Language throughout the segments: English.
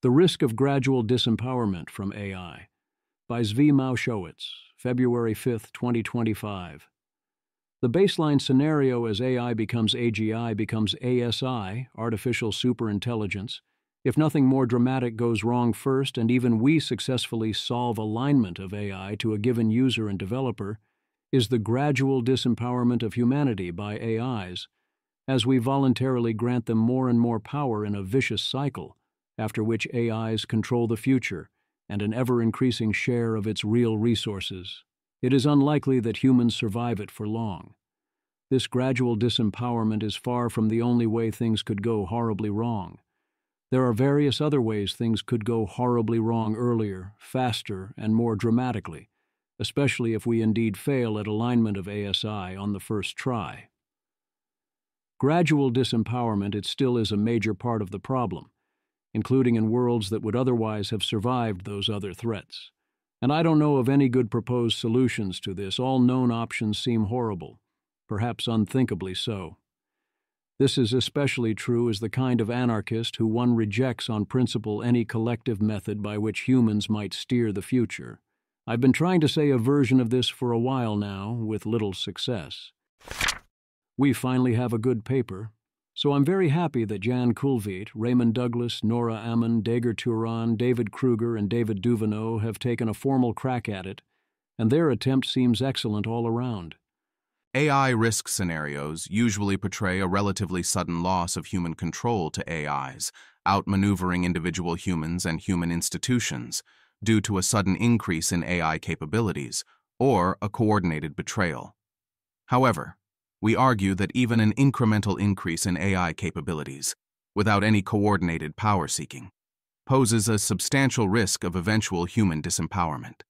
The Risk of Gradual Disempowerment from AI by Zvi Maushowitz, February 5, 2025. The baseline scenario as AI becomes AGI becomes ASI, artificial superintelligence. If nothing more dramatic goes wrong first and even we successfully solve alignment of AI to a given user and developer, is the gradual disempowerment of humanity by AIs, as we voluntarily grant them more and more power in a vicious cycle, after which AIs control the future and an ever-increasing share of its real resources. It is unlikely that humans survive it for long. This gradual disempowerment is far from the only way things could go horribly wrong. There are various other ways things could go horribly wrong earlier, faster, and more dramatically, especially if we indeed fail at alignment of ASI on the first try. Gradual disempowerment, it still is a major part of the problem, including in worlds that would otherwise have survived those other threats. And I don't know of any good proposed solutions to this. All known options seem horrible, perhaps unthinkably so. This is especially true as the kind of anarchist who one rejects on principle any collective method by which humans might steer the future. I've been trying to say a version of this for a while now, with little success. We finally have a good paper, so I'm very happy that Jan Kulveit, Raymond Douglas, Nora Ammon, Dager Turan, David Kruger, and David Duveneau have taken a formal crack at it, and their attempt seems excellent all around. AI risk scenarios usually portray a relatively sudden loss of human control to AIs, outmaneuvering individual humans and human institutions due to a sudden increase in AI capabilities or a coordinated betrayal. However, we argue that even an incremental increase in AI capabilities, without any coordinated power-seeking, poses a substantial risk of eventual human disempowerment.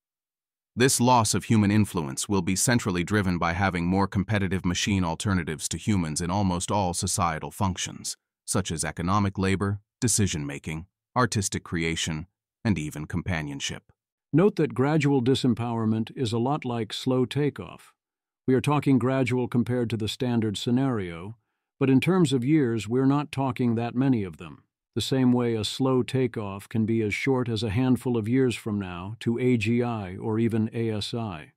This loss of human influence will be centrally driven by having more competitive machine alternatives to humans in almost all societal functions, such as economic labor, decision-making, artistic creation, and even companionship. Note that gradual disempowerment is a lot like slow takeoff. We are talking gradual compared to the standard scenario, but in terms of years, we're not talking that many of them. The same way a slow takeoff can be as short as a handful of years from now to AGI or even ASI.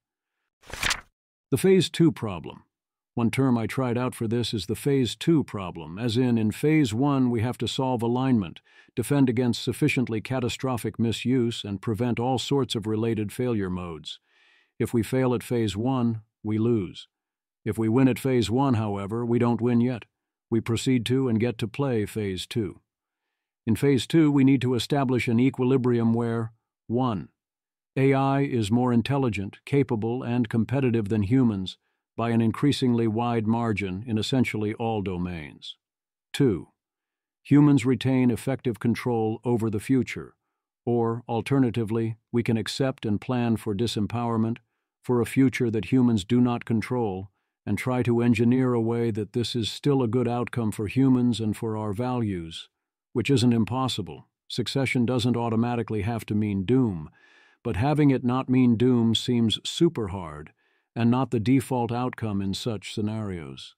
The Phase 2 problem. One term I tried out for this is the Phase 2 problem, as in Phase 1 we have to solve alignment, defend against sufficiently catastrophic misuse, and prevent all sorts of related failure modes. If we fail at Phase 1, we lose. If we win at Phase 1, however, we don't win yet. We proceed to and get to play Phase 2. In Phase 2, we need to establish an equilibrium where 1. AI is more intelligent, capable, and competitive than humans by an increasingly wide margin in essentially all domains. 2. Humans retain effective control over the future, or, alternatively, we can accept and plan for disempowerment, for a future that humans do not control, and try to engineer a way that this is still a good outcome for humans and for our values, which isn't impossible. Succession doesn't automatically have to mean doom, but having it not mean doom seems super hard and not the default outcome in such scenarios.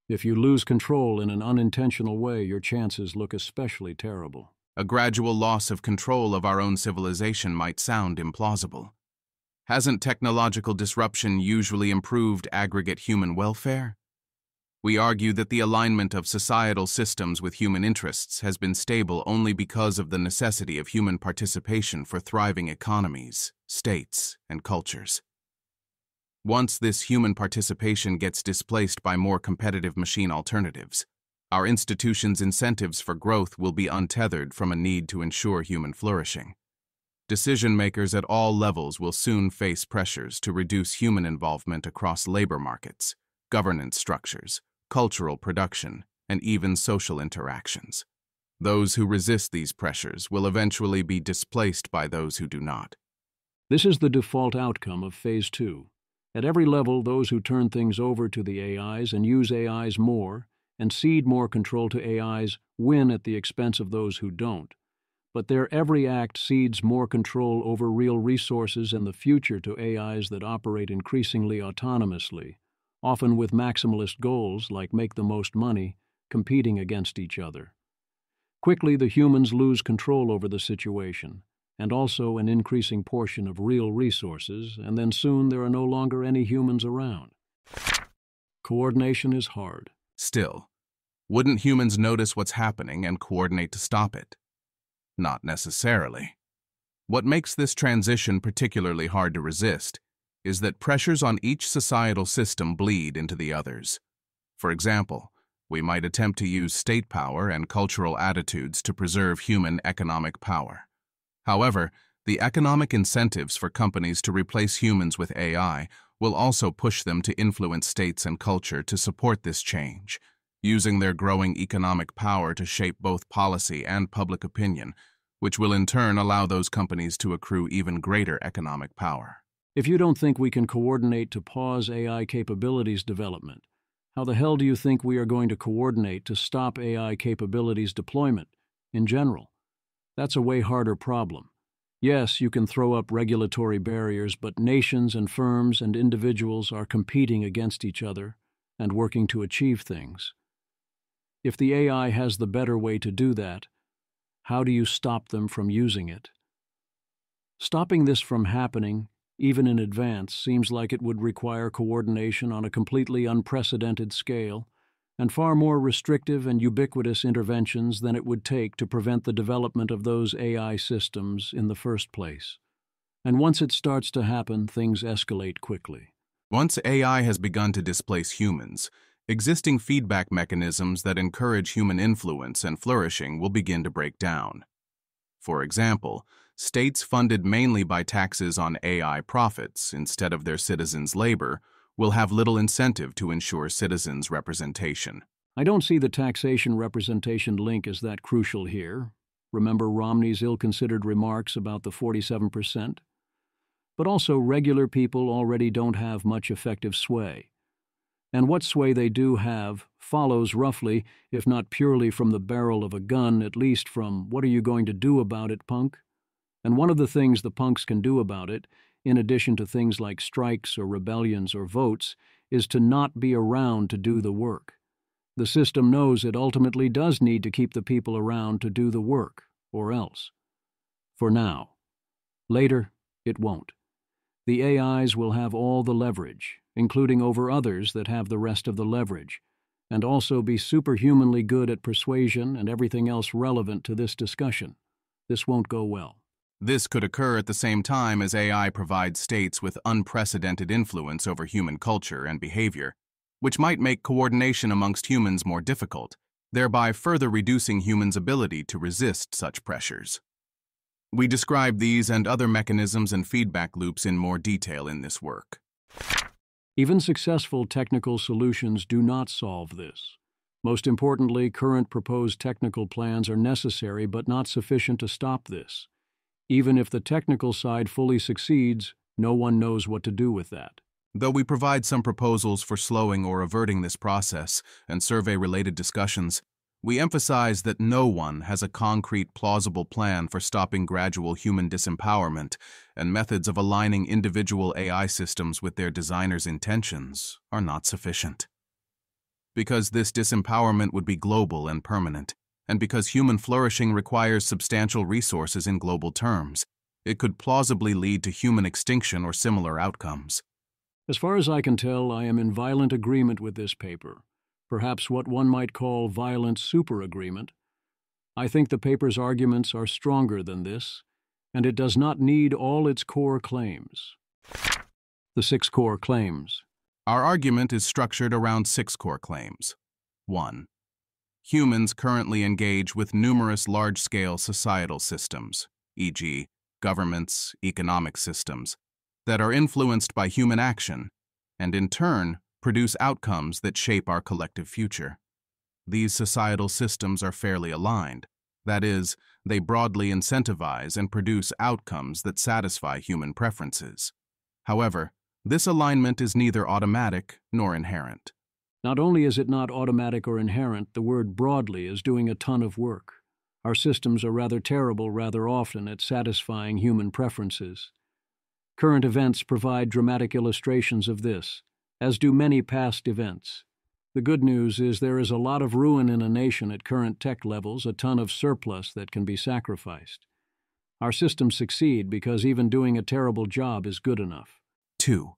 If you lose control in an unintentional way, your chances look especially terrible. A gradual loss of control of our own civilization might sound implausible. Hasn't technological disruption usually improved aggregate human welfare? We argue that the alignment of societal systems with human interests has been stable only because of the necessity of human participation for thriving economies, states, and cultures. Once this human participation gets displaced by more competitive machine alternatives, our institutions' incentives for growth will be untethered from a need to ensure human flourishing. Decision-makers at all levels will soon face pressures to reduce human involvement across labor markets, governance structures, cultural production, and even social interactions. Those who resist these pressures will eventually be displaced by those who do not. This is the default outcome of Phase 2. At every level, those who turn things over to the AIs and use AIs more and cede more control to AIs win at the expense of those who don't. But their every act cedes more control over real resources and the future to AIs that operate increasingly autonomously, often with maximalist goals like make the most money, competing against each other. Quickly, the humans lose control over the situation, and also an increasing portion of real resources, and then soon there are no longer any humans around. Coordination is hard. Still, wouldn't humans notice what's happening and coordinate to stop it? Not necessarily. What makes this transition particularly hard to resist is that pressures on each societal system bleed into the others. For example, we might attempt to use state power and cultural attitudes to preserve human economic power. However, the economic incentives for companies to replace humans with AI will also push them to influence states and culture to support this change, using their growing economic power to shape both policy and public opinion, which will in turn allow those companies to accrue even greater economic power. If you don't think we can coordinate to pause AI capabilities development, how the hell do you think we are going to coordinate to stop AI capabilities deployment in general? That's a way harder problem. Yes, you can throw up regulatory barriers, but nations and firms and individuals are competing against each other and working to achieve things. If the AI has the better way to do that, how do you stop them from using it? Stopping this from happening, even in advance, seems like it would require coordination on a completely unprecedented scale, and far more restrictive and ubiquitous interventions than it would take to prevent the development of those AI systems in the first place. And once it starts to happen, things escalate quickly. Once AI has begun to displace humans, existing feedback mechanisms that encourage human influence and flourishing will begin to break down. For example, states funded mainly by taxes on AI profits instead of their citizens' labor will have little incentive to ensure citizens' representation. I don't see the taxation representation link as that crucial here. Remember Romney's ill-considered remarks about the 47%? But also regular people already don't have much effective sway. And what sway they do have follows roughly, if not purely from the barrel of a gun, at least from "what are you going to do about it, punk?" And one of the things the punks can do about it, in addition to things like strikes or rebellions or votes, is to not be around to do the work. The system knows it ultimately does need to keep the people around to do the work, or else. For now. Later, it won't. The AIs will have all the leverage, including over others that have the rest of the leverage, and also be superhumanly good at persuasion and everything else relevant to this discussion. This won't go well. This could occur at the same time as AI provides states with unprecedented influence over human culture and behavior, which might make coordination amongst humans more difficult, thereby further reducing humans' ability to resist such pressures. We describe these and other mechanisms and feedback loops in more detail in this work. Even successful technical solutions do not solve this. Most importantly, current proposed technical plans are necessary but not sufficient to stop this. Even if the technical side fully succeeds, no one knows what to do with that. Though we provide some proposals for slowing or averting this process and survey-related discussions, we emphasize that no one has a concrete, plausible plan for stopping gradual human disempowerment, and methods of aligning individual AI systems with their designers' intentions are not sufficient. Because this disempowerment would be global and permanent, and because human flourishing requires substantial resources in global terms, it could plausibly lead to human extinction or similar outcomes. As far as I can tell, I am in violent agreement with this paper. Perhaps what one might call violent super-agreement. I think the paper's arguments are stronger than this, and it does not need all its core claims. The 6 core claims. Our argument is structured around 6 core claims. 1. Humans currently engage with numerous large-scale societal systems, e.g., governments, economic systems, that are influenced by human action, and in turn, produce outcomes that shape our collective future. These societal systems are fairly aligned. That is, they broadly incentivize and produce outcomes that satisfy human preferences. However, this alignment is neither automatic nor inherent. Not only is it not automatic or inherent, the word broadly is doing a ton of work. Our systems are rather terrible rather often at satisfying human preferences. Current events provide dramatic illustrations of this, as do many past events. The good news is there is a lot of ruin in a nation at current tech levels, a ton of surplus that can be sacrificed. Our systems succeed because even doing a terrible job is good enough. 2.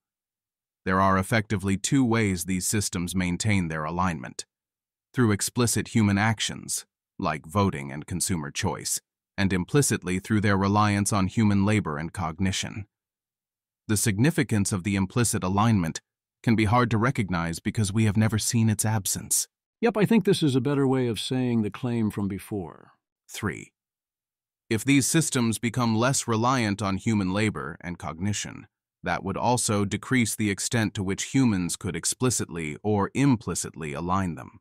There are effectively two ways these systems maintain their alignment: through explicit human actions, like voting and consumer choice, and implicitly through their reliance on human labor and cognition. The significance of the implicit alignment can be hard to recognize because we have never seen its absence. Yep, I think this is a better way of saying the claim from before. 3. If these systems become less reliant on human labor and cognition, that would also decrease the extent to which humans could explicitly or implicitly align them.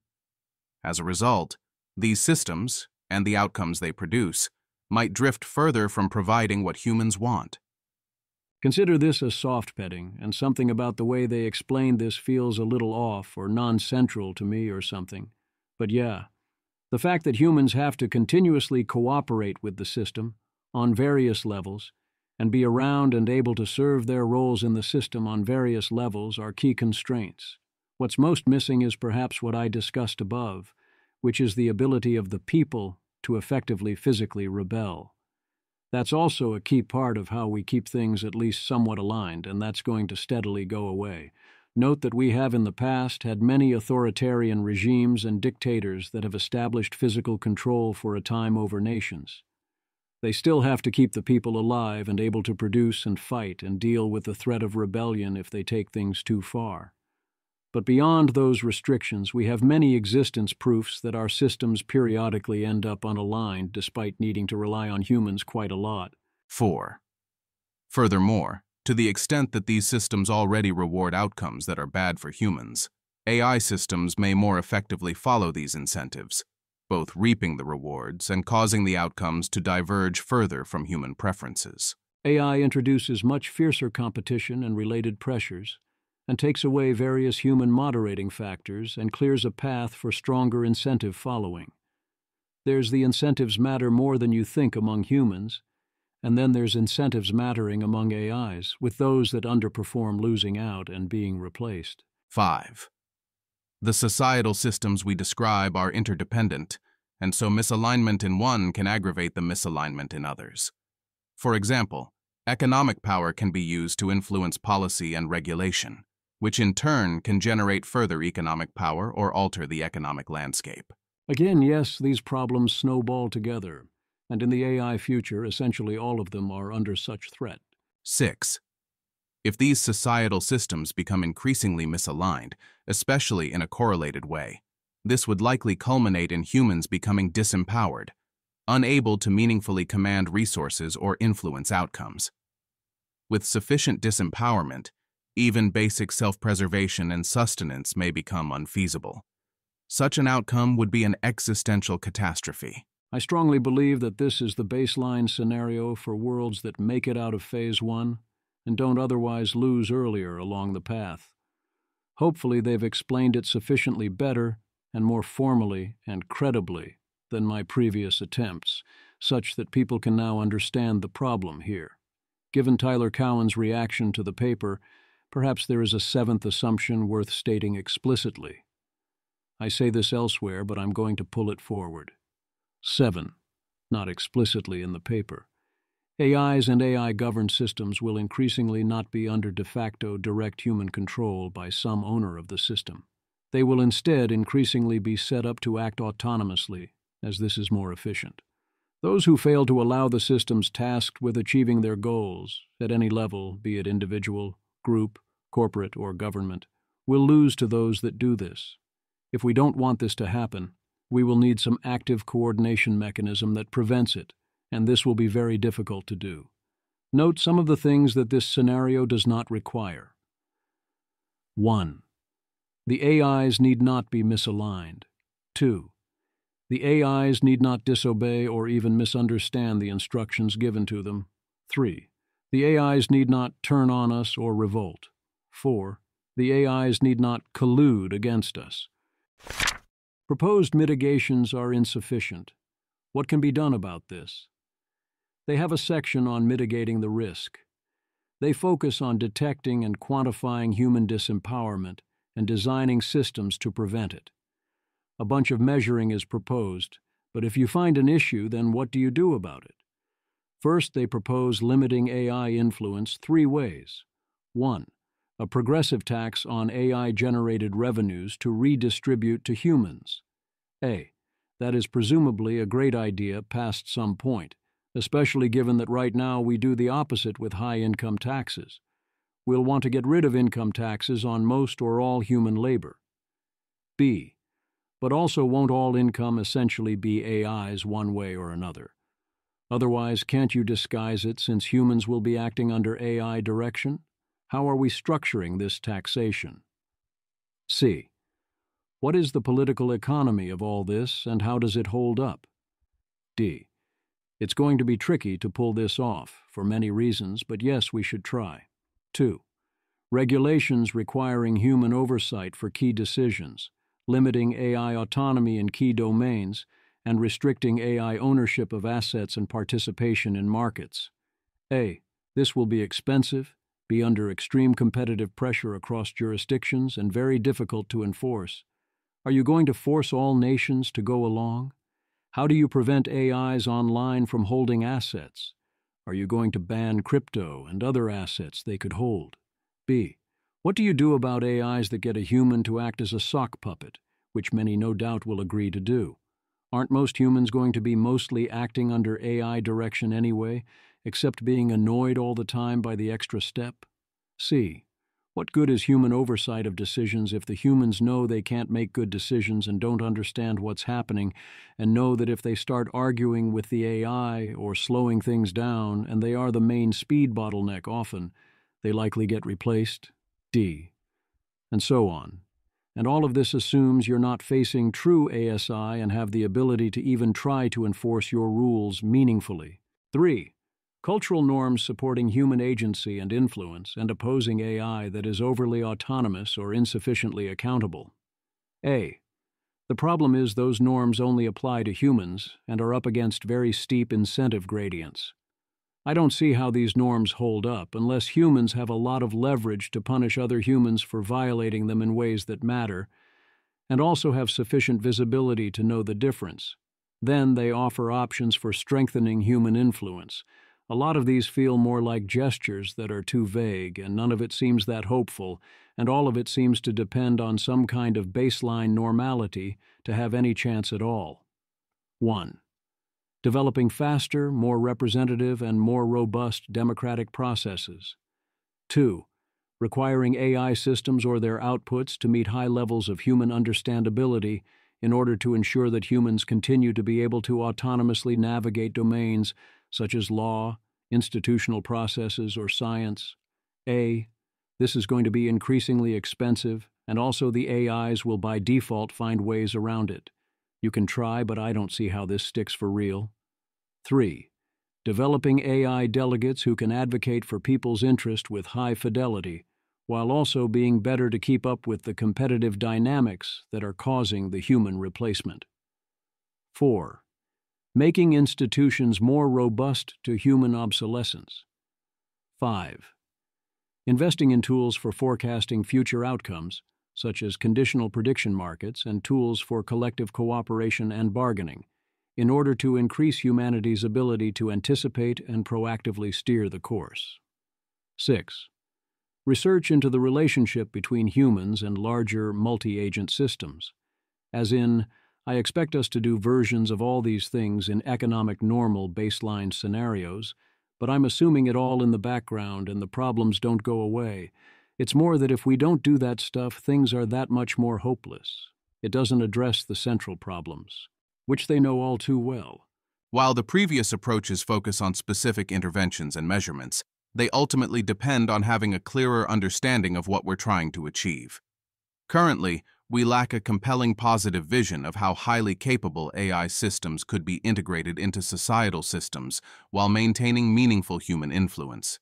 As a result, these systems, and the outcomes they produce, might drift further from providing what humans want. Consider this as soft petting, and something about the way they explained this feels a little off or non-central to me or something. But yeah, the fact that humans have to continuously cooperate with the system, on various levels, and be around and able to serve their roles in the system on various levels are key constraints. What's most missing is perhaps what I discussed above, which is the ability of the people to effectively physically rebel. That's also a key part of how we keep things at least somewhat aligned, and that's going to steadily go away. Note that we have in the past had many authoritarian regimes and dictators that have established physical control for a time over nations. They still have to keep the people alive and able to produce and fight and deal with the threat of rebellion if they take things too far. But beyond those restrictions, we have many existence proofs that our systems periodically end up unaligned despite needing to rely on humans quite a lot. 4. Furthermore, to the extent that these systems already reward outcomes that are bad for humans, AI systems may more effectively follow these incentives, both reaping the rewards and causing the outcomes to diverge further from human preferences. AI introduces much fiercer competition and related pressures, and takes away various human moderating factors and clears a path for stronger incentive following. There's the incentives matter more than you think among humans, and then there's incentives mattering among AIs, with those that underperform losing out and being replaced. 5. The societal systems we describe are interdependent, and so misalignment in one can aggravate the misalignment in others. For example, economic power can be used to influence policy and regulation, which in turn can generate further economic power or alter the economic landscape. Again, yes, these problems snowball together, and in the AI future, essentially all of them are under such threat. 6. If these societal systems become increasingly misaligned, especially in a correlated way, this would likely culminate in humans becoming disempowered, unable to meaningfully command resources or influence outcomes. With sufficient disempowerment, even basic self-preservation and sustenance may become unfeasible. Such an outcome would be an existential catastrophe. I strongly believe that this is the baseline scenario for worlds that make it out of Phase 1 and don't otherwise lose earlier along the path. Hopefully they've explained it sufficiently better and more formally and credibly than my previous attempts, such that people can now understand the problem here. Given Tyler Cowen's reaction to the paper, perhaps there is a seventh assumption worth stating explicitly. I say this elsewhere, but I'm going to pull it forward. 7. Not explicitly in the paper. AIs and AI-governed systems will increasingly not be under de facto direct human control by some owner of the system. They will instead increasingly be set up to act autonomously, as this is more efficient. Those who fail to allow the systems tasked with achieving their goals, at any level, be it individual, group, corporate, or government, will lose to those that do this. If we don't want this to happen, we will need some active coordination mechanism that prevents it, and this will be very difficult to do. Note some of the things that this scenario does not require. 1. The AIs need not be misaligned. 2. The AIs need not disobey or even misunderstand the instructions given to them. 3. The AIs need not turn on us or revolt. 4. The AIs need not collude against us. Proposed mitigations are insufficient. What can be done about this? They have a section on mitigating the risk. They focus on detecting and quantifying human disempowerment and designing systems to prevent it. A bunch of measuring is proposed, but if you find an issue, then what do you do about it? First, they propose limiting AI influence 3 ways. 1. A progressive tax on AI-generated revenues to redistribute to humans. That is presumably a great idea past some point, especially given that right now we do the opposite with high-income taxes. We'll want to get rid of income taxes on most or all human labor. B. But also won't all income essentially be AI's one way or another? Otherwise, can't you disguise it since humans will be acting under AI direction? How are we structuring this taxation? C. What is the political economy of all this, and how does it hold up? D. It's going to be tricky to pull this off, for many reasons, but yes, we should try. 2. Regulations requiring human oversight for key decisions, limiting AI autonomy in key domains, and restricting AI ownership of assets and participation in markets. This will be expensive, be under extreme competitive pressure across jurisdictions, and very difficult to enforce. Are you going to force all nations to go along? How do you prevent AIs online from holding assets? Are you going to ban crypto and other assets they could hold? B. What do you do about AIs that get a human to act as a sock puppet, which many no doubt will agree to do? Aren't most humans going to be mostly acting under AI direction anyway, except being annoyed all the time by the extra step? C. What good is human oversight of decisions if the humans know they can't make good decisions and don't understand what's happening, and know that if they start arguing with the AI or slowing things down, and they are the main speed bottleneck often, they likely get replaced? D. And so on. And all of this assumes you're not facing true ASI and have the ability to even try to enforce your rules meaningfully. 3. Cultural norms supporting human agency and influence and opposing AI that is overly autonomous or insufficiently accountable. A. The problem is those norms only apply to humans and are up against very steep incentive gradients. I don't see how these norms hold up unless humans have a lot of leverage to punish other humans for violating them in ways that matter, and also have sufficient visibility to know the difference. Then they offer options for strengthening human influence. A lot of these feel more like gestures that are too vague, and none of it seems that hopeful, and all of it seems to depend on some kind of baseline normality to have any chance at all. 1. Developing faster, more representative, and more robust democratic processes. 2. Requiring AI systems or their outputs to meet high levels of human understandability in order to ensure that humans continue to be able to autonomously navigate domains such as law, institutional processes, or science. This is going to be increasingly expensive, and also the AIs will by default find ways around it. You can try, but I don't see how this sticks for real. 3. Developing AI delegates who can advocate for people's interest with high fidelity, while also being better to keep up with the competitive dynamics that are causing the human replacement. 4. Making institutions more robust to human obsolescence. 5. Investing in tools for forecasting future outcomes, such as conditional prediction markets and tools for collective cooperation and bargaining, in order to increase humanity's ability to anticipate and proactively steer the course. 6. Research into the relationship between humans and larger multi-agent systems, as in, I expect us to do versions of all these things in economic normal baseline scenarios, but I'm assuming it all in the background and the problems don't go away. It's more that if we don't do that stuff, things are that much more hopeless. It doesn't address the central problems, which they know all too well. While the previous approaches focus on specific interventions and measurements, they ultimately depend on having a clearer understanding of what we're trying to achieve. Currently, we lack a compelling positive vision of how highly capable AI systems could be integrated into societal systems while maintaining meaningful human influence.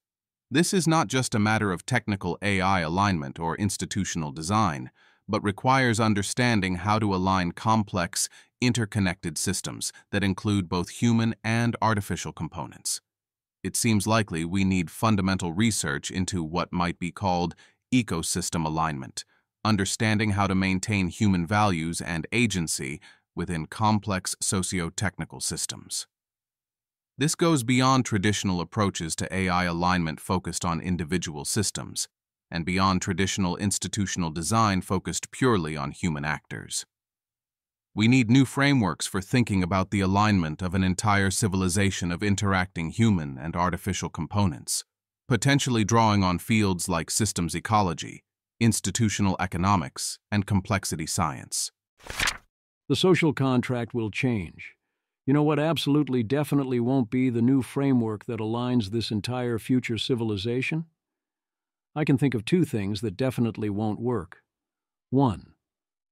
This is not just a matter of technical AI alignment or institutional design, but requires understanding how to align complex, interconnected systems that include both human and artificial components. It seems likely we need fundamental research into what might be called ecosystem alignment, understanding how to maintain human values and agency within complex socio-technical systems. This goes beyond traditional approaches to AI alignment focused on individual systems, and beyond traditional institutional design focused purely on human actors. We need new frameworks for thinking about the alignment of an entire civilization of interacting human and artificial components, potentially drawing on fields like systems ecology, institutional economics, and complexity science. The social contract will change. You know what absolutely definitely won't be the new framework that aligns this entire future civilization? I can think of two things that definitely won't work. 1.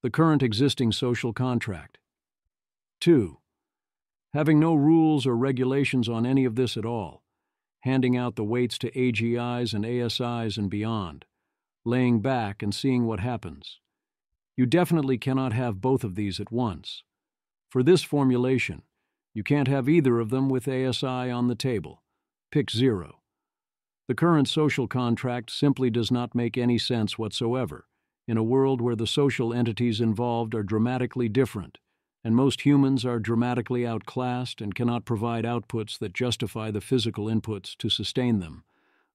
The current existing social contract. 2. Having no rules or regulations on any of this at all, handing out the weights to AGIs and ASIs and beyond, laying back and seeing what happens. You definitely cannot have both of these at once. For this formulation, you can't have either of them with ASI on the table. Pick 0. The current social contract simply does not make any sense whatsoever, in a world where the social entities involved are dramatically different, and most humans are dramatically outclassed and cannot provide outputs that justify the physical inputs to sustain them.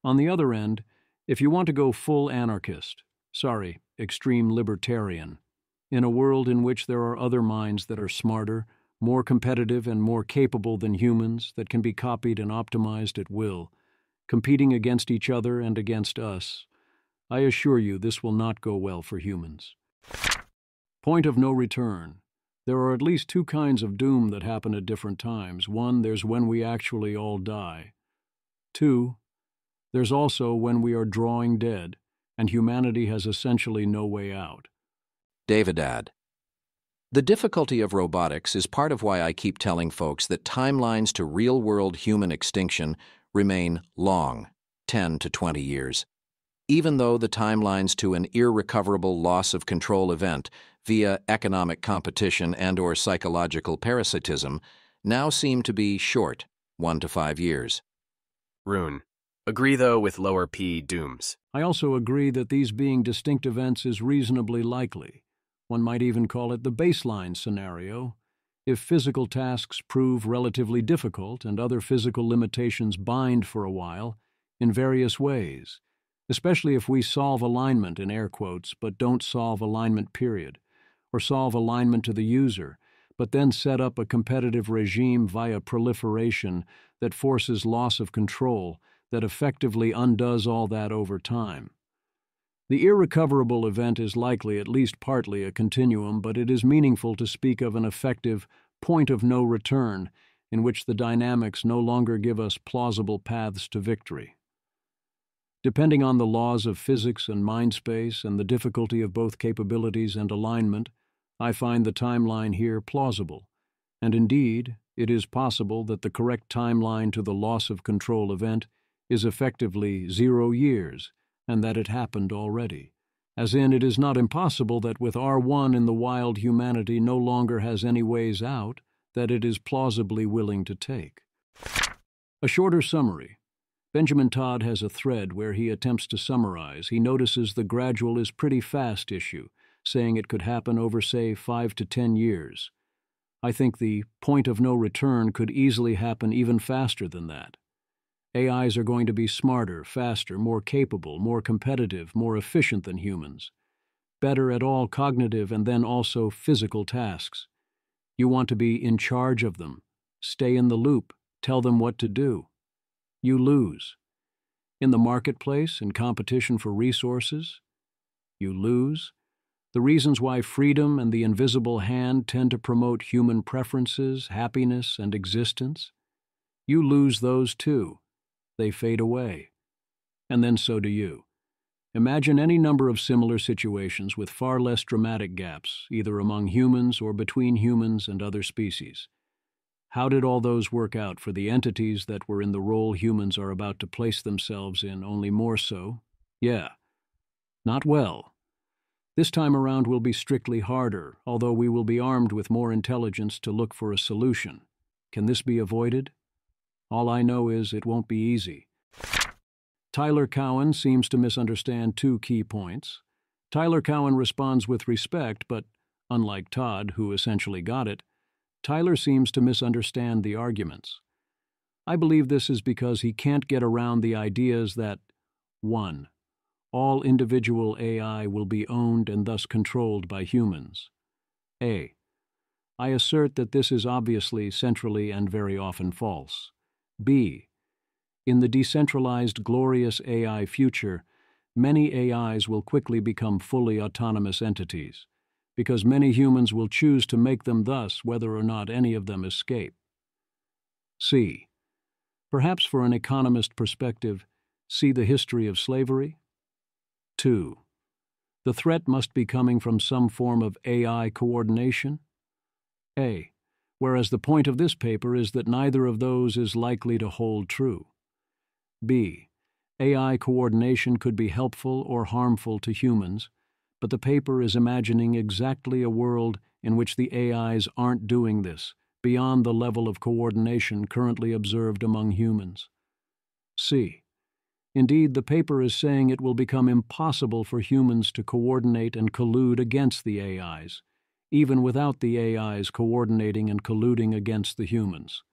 On the other end, if you want to go full anarchist, extreme libertarian, in a world in which there are other minds that are smarter, more competitive and more capable than humans that can be copied and optimized at will, competing against each other and against us, I assure you this will not go well for humans. Point of no return. There are at least two kinds of doom that happen at different times. 1, there's when we actually all die. 2, there's also when we are drawing dead, and humanity has essentially no way out. Davidad. The difficulty of robotics is part of why I keep telling folks that timelines to real-world human extinction remain long, 10 to 20 years. Even though the timelines to an irrecoverable loss of control event via economic competition and/or psychological parasitism now seem to be short, 1 to 5 years. Rune. Agree, though, with lower P dooms. I also agree that these being distinct events is reasonably likely. One might even call it the baseline scenario. If physical tasks prove relatively difficult and other physical limitations bind for a while, in various ways, especially if we solve alignment in air quotes, but don't solve alignment period, or solve alignment to the user, but then set up a competitive regime via proliferation that forces loss of control, that effectively undoes all that over time. The irrecoverable event is likely at least partly a continuum, but it is meaningful to speak of an effective point of no return in which the dynamics no longer give us plausible paths to victory. Depending on the laws of physics and mind space and the difficulty of both capabilities and alignment, I find the timeline here plausible, and indeed, it is possible that the correct timeline to the loss of control event is effectively 0 years, and that it happened already. As in, it is not impossible that with R1 in the wild humanity no longer has any ways out that it is plausibly willing to take. A shorter summary. Benjamin Todd has a thread where he attempts to summarize. He notices the gradual is pretty fast issue, saying it could happen over, say, 5 to 10 years. I think the point of no return could easily happen even faster than that. AIs are going to be smarter, faster, more capable, more competitive, more efficient than humans, better at all cognitive and then also physical tasks. You want to be in charge of them, stay in the loop, tell them what to do. You lose. In the marketplace, in competition for resources, you lose. The reasons why freedom and the invisible hand tend to promote human preferences, happiness, and existence, you lose those too. They fade away. And then so do you. Imagine any number of similar situations with far less dramatic gaps, either among humans or between humans and other species. How did all those work out for the entities that were in the role humans are about to place themselves in, only more so? Yeah. Not well. This time around will be strictly harder, although we will be armed with more intelligence to look for a solution. Can this be avoided? All I know is it won't be easy. Tyler Cowen seems to misunderstand two key points. Tyler Cowen responds with respect, but unlike Todd, who essentially got it, Tyler seems to misunderstand the arguments. I believe this is because he can't get around the ideas that 1. All individual AI will be owned and thus controlled by humans. A. I assert that this is obviously, centrally, and very often false. B. In the decentralized, glorious AI future, many AIs will quickly become fully autonomous entities, because many humans will choose to make them thus whether or not any of them escape. C. Perhaps for an economist perspective, see the history of slavery. 2. The threat must be coming from some form of AI coordination. A. Whereas the point of this paper is that neither of those is likely to hold true. B. AI coordination could be helpful or harmful to humans, but the paper is imagining exactly a world in which the AIs aren't doing this, beyond the level of coordination currently observed among humans. C. Indeed, the paper is saying it will become impossible for humans to coordinate and collude against the AIs, even without the AIs coordinating and colluding against the humans.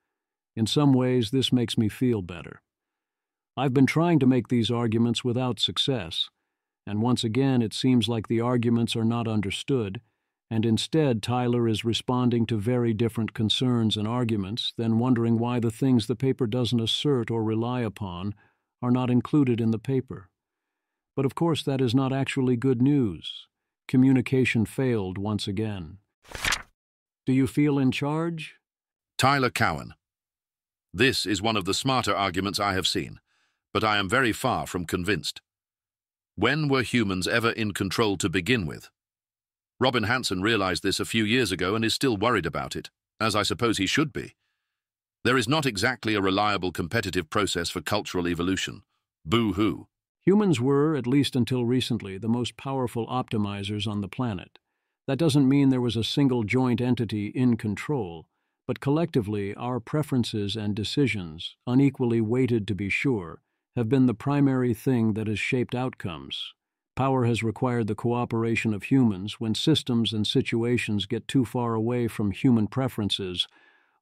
In some ways, this makes me feel better. I've been trying to make these arguments without success, and once again it seems like the arguments are not understood, and instead Tyler is responding to very different concerns and arguments, then wondering why the things the paper doesn't assert or rely upon are not included in the paper. But of course that is not actually good news. Communication failed once again. Do you feel in charge? Tyler Cowen. This is one of the smarter arguments I have seen, but I am very far from convinced. When were humans ever in control to begin with? Robin Hanson realized this a few years ago and is still worried about it, as I suppose he should be. There is not exactly a reliable competitive process for cultural evolution. Boo-hoo. Humans were, at least until recently, the most powerful optimizers on the planet. That doesn't mean there was a single joint entity in control, but collectively our preferences and decisions, unequally weighted to be sure, have been the primary thing that has shaped outcomes. Power has required the cooperation of humans when systems and situations get too far away from human preferences,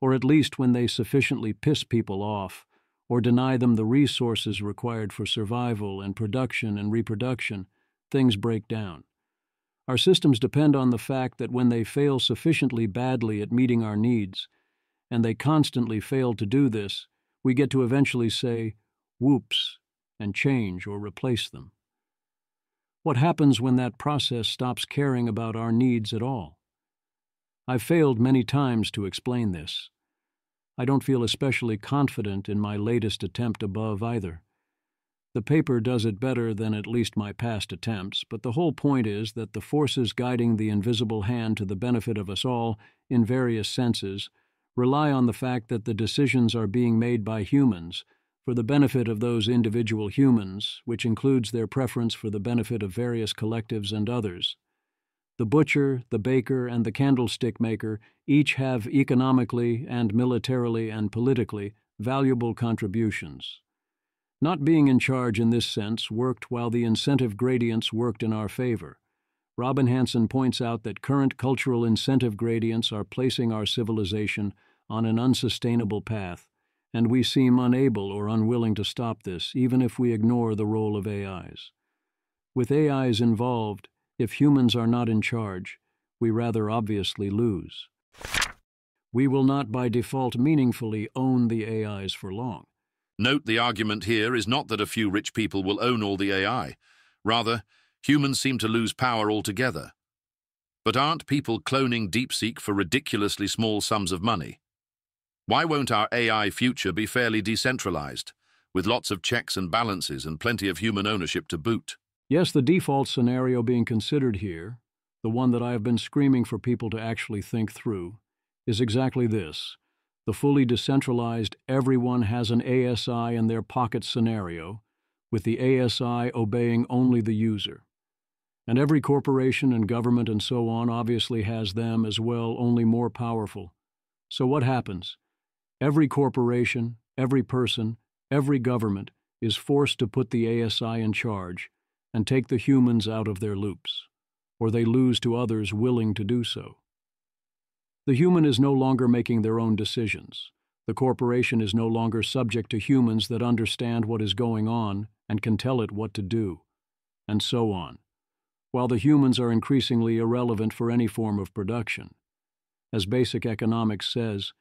or at least when they sufficiently piss people off, or deny them the resources required for survival and production and reproduction, things break down. Our systems depend on the fact that when they fail sufficiently badly at meeting our needs, and they constantly fail to do this, we get to eventually say, whoops, and change or replace them. What happens when that process stops caring about our needs at all? I've failed many times to explain this. I don't feel especially confident in my latest attempt above either. The paper does it better than at least my past attempts, but the whole point is that the forces guiding the invisible hand to the benefit of us all, in various senses, rely on the fact that the decisions are being made by humans, for the benefit of those individual humans, which includes their preference for the benefit of various collectives and others. The butcher, the baker, and the candlestick maker each have economically and militarily and politically valuable contributions. Not being in charge in this sense worked while the incentive gradients worked in our favor. Robin Hanson points out that current cultural incentive gradients are placing our civilization on an unsustainable path, and we seem unable or unwilling to stop this, even if we ignore the role of AIs. With AIs involved, if humans are not in charge, we rather obviously lose. We will not by default meaningfully own the AIs for long. Note the argument here is not that a few rich people will own all the AI. Rather, humans seem to lose power altogether. But aren't people cloning DeepSeek for ridiculously small sums of money? Why won't our AI future be fairly decentralized, with lots of checks and balances and plenty of human ownership to boot? Yes, the default scenario being considered here, the one that I have been screaming for people to actually think through, is exactly this: the fully decentralized everyone has an ASI in their pocket scenario, with the ASI obeying only the user. And every corporation and government and so on obviously has them as well, only more powerful. So what happens? Every corporation, every person, every government is forced to put the ASI in charge, and take the humans out of their loops, or they lose to others willing to do so. The human is no longer making their own decisions. The corporation is no longer subject to humans that understand what is going on and can tell it what to do, and so on, while the humans are increasingly irrelevant for any form of production. As basic economics says,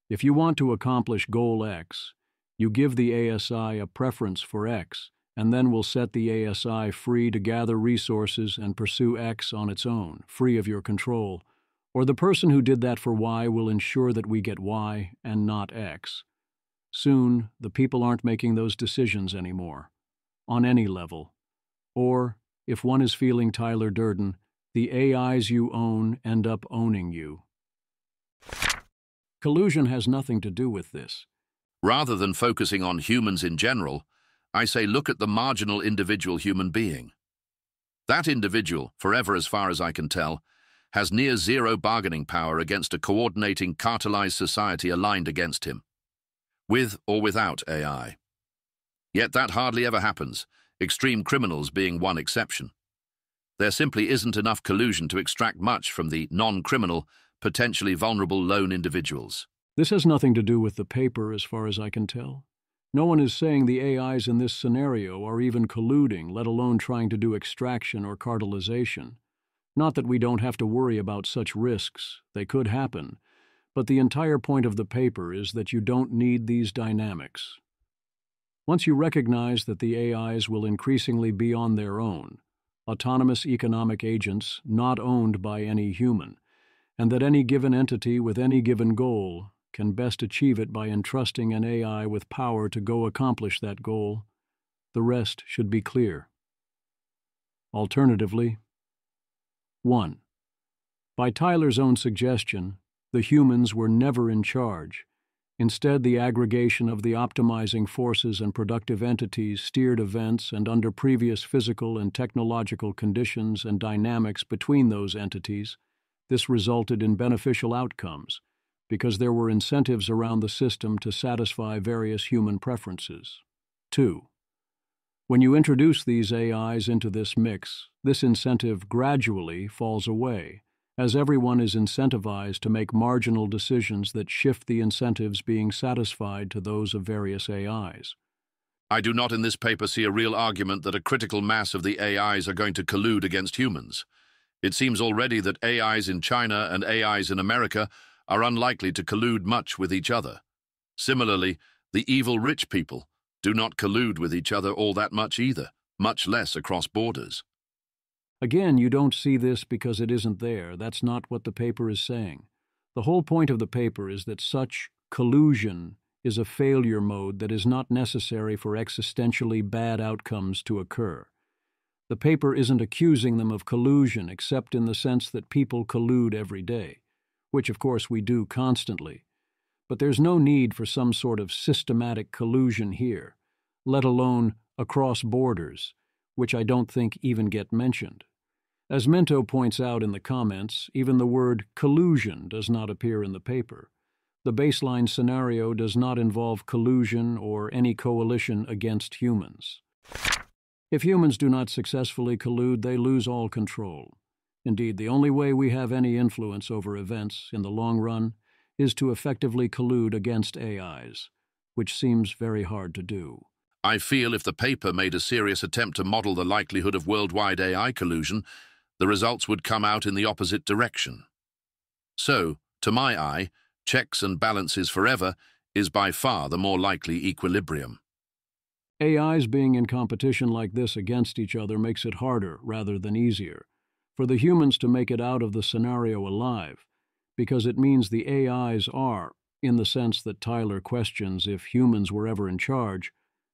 if you want to accomplish goal X, you give the ASI a preference for X, and then will set the ASI free to gather resources and pursue X on its own, free of your control, or the person who did that for Y will ensure that we get Y and not X. Soon, the people aren't making those decisions anymore, on any level. Or, if one is feeling Tyler Durden, the AIs you own end up owning you. Collusion has nothing to do with this. Rather than focusing on humans in general, I say look at the marginal individual human being. That individual, forever as far as I can tell, has near zero bargaining power against a coordinating, cartelized society aligned against him, with or without AI. Yet that hardly ever happens, extreme criminals being one exception. There simply isn't enough collusion to extract much from the non-criminal, potentially vulnerable lone individuals. This has nothing to do with the paper as far as I can tell. No one is saying the AIs in this scenario are even colluding, let alone trying to do extraction or cartelization. Not that we don't have to worry about such risks, they could happen, but the entire point of the paper is that you don't need these dynamics. Once you recognize that the AIs will increasingly be on their own, autonomous economic agents not owned by any human, and that any given entity with any given goal can best achieve it by entrusting an AI with power to go accomplish that goal, the rest should be clear. Alternatively, 1. By Tyler's own suggestion, the humans were never in charge. Instead, the aggregation of the optimizing forces and productive entities steered events, and under previous physical and technological conditions and dynamics between those entities, this resulted in beneficial outcomes, because there were incentives around the system to satisfy various human preferences. 2. When you introduce these AIs into this mix, this incentive gradually falls away, as everyone is incentivized to make marginal decisions that shift the incentives being satisfied to those of various AIs. I do not in this paper see a real argument that a critical mass of the AIs are going to collude against humans. It seems already that AIs in China and AIs in America are unlikely to collude much with each other. Similarly, the evil rich people do not collude with each other all that much either, much less across borders. Again, you don't see this because it isn't there. That's not what the paper is saying. The whole point of the paper is that such collusion is a failure mode that is not necessary for existentially bad outcomes to occur. The paper isn't accusing them of collusion except in the sense that people collude every day, which of course we do constantly. But there's no need for some sort of systematic collusion here, let alone across borders, which I don't think even get mentioned. As Minto points out in the comments, even the word collusion does not appear in the paper. The baseline scenario does not involve collusion or any coalition against humans. If humans do not successfully collude, they lose all control. Indeed, the only way we have any influence over events in the long run is to effectively collude against AIs, which seems very hard to do. I feel if the paper made a serious attempt to model the likelihood of worldwide AI collusion, the results would come out in the opposite direction. So, to my eye, checks and balances forever is by far the more likely equilibrium. AIs being in competition like this against each other makes it harder rather than easier for the humans to make it out of the scenario alive, because it means the AIs are, in the sense that Tyler questions if humans were ever in charge,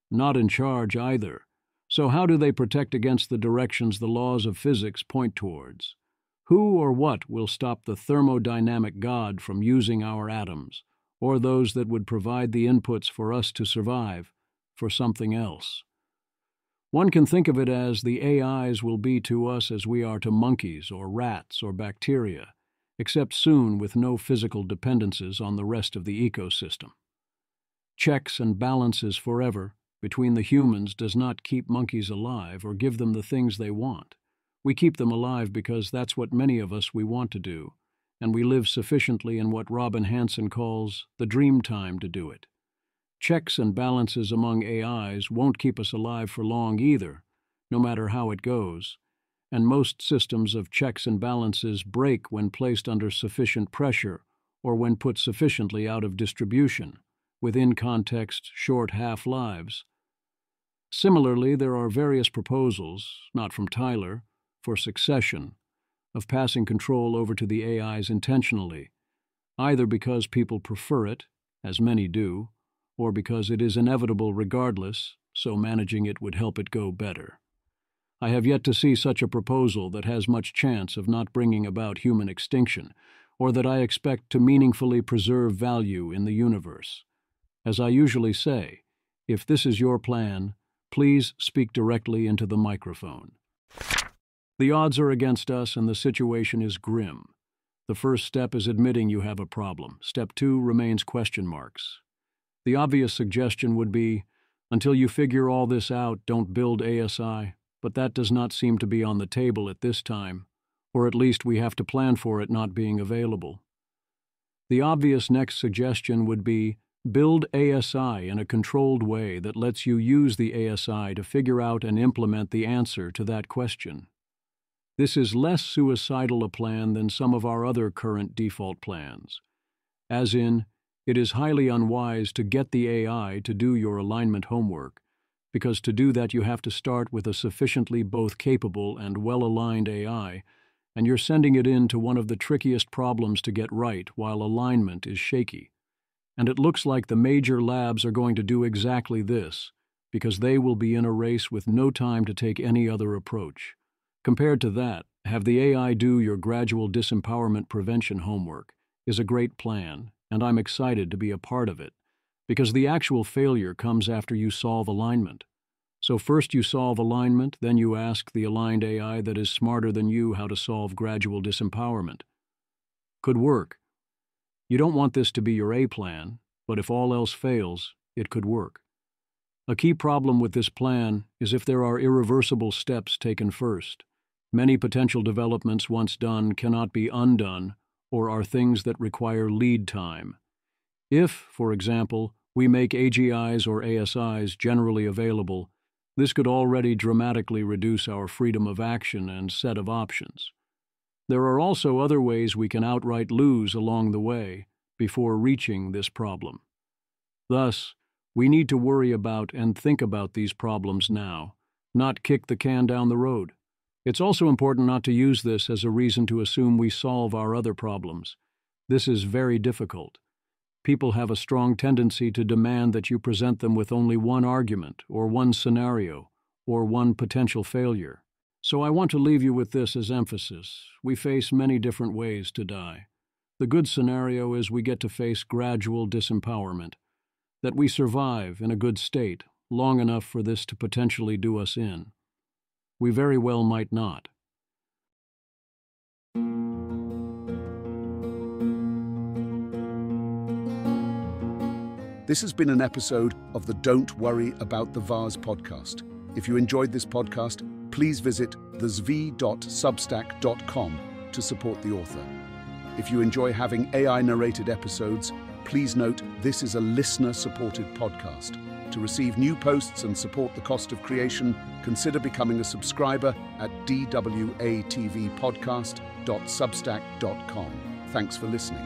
not in charge either. So how do they protect against the directions the laws of physics point towards? Who or what will stop the thermodynamic god from using our atoms, or those that would provide the inputs for us to survive, for something else? One can think of it as the AIs will be to us as we are to monkeys or rats or bacteria, except soon with no physical dependencies on the rest of the ecosystem. Checks and balances forever, between the humans does not keep monkeys alive or give them the things they want. We keep them alive because that's what many of us we want to do, and we live sufficiently in what Robin Hanson calls the dream time to do it. Checks and balances among AIs won't keep us alive for long either, no matter how it goes, and most systems of checks and balances break when placed under sufficient pressure or when put sufficiently out of distribution, with in-context short half-lives. Similarly, there are various proposals, not from Tyler, for succession, of passing control over to the AIs intentionally, either because people prefer it, as many do, or because it is inevitable regardless, so managing it would help it go better. I have yet to see such a proposal that has much chance of not bringing about human extinction, or that I expect to meaningfully preserve value in the universe. As I usually say, if this is your plan, please speak directly into the microphone. The odds are against us and the situation is grim. The first step is admitting you have a problem. Step 2 remains question marks. The obvious suggestion would be, until you figure all this out, don't build ASI, but that does not seem to be on the table at this time, or at least we have to plan for it not being available. The obvious next suggestion would be, build ASI in a controlled way that lets you use the ASI to figure out and implement the answer to that question. This is less suicidal a plan than some of our other current default plans, as in, it is highly unwise to get the AI to do your alignment homework, because to do that you have to start with a sufficiently both capable and well-aligned AI, and you're sending it into one of the trickiest problems to get right while alignment is shaky. And it looks like the major labs are going to do exactly this, because they will be in a race with no time to take any other approach. Compared to that, have the AI do your gradual disempowerment prevention homework is a great plan, and I'm excited to be a part of it, because the actual failure comes after you solve alignment. So first you solve alignment, then you ask the aligned AI that is smarter than you how to solve gradual disempowerment. Could work. You don't want this to be your A plan, but if all else fails, it could work. A key problem with this plan is if there are irreversible steps taken first. Many potential developments once done cannot be undone, or are things that require lead time. If, for example, we make AGIs or ASIs generally available, this could already dramatically reduce our freedom of action and set of options. There are also other ways we can outright lose along the way before reaching this problem. Thus, we need to worry about and think about these problems now, not kick the can down the road. It's also important not to use this as a reason to assume we solve our other problems. This is very difficult. People have a strong tendency to demand that you present them with only one argument, or one scenario, or one potential failure. So I want to leave you with this as emphasis. We face many different ways to die. The good scenario is we get to face gradual disempowerment, that we survive in a good state, long enough for this to potentially do us in. We very well might not. This has been an episode of the Don't Worry About the Vase podcast. If you enjoyed this podcast, please visit thezv.substack.com to support the author. If you enjoy having AI-narrated episodes, please note this is a listener-supported podcast. To receive new posts and support the cost of creation, consider becoming a subscriber at dwatvpodcast.substack.com. Thanks for listening.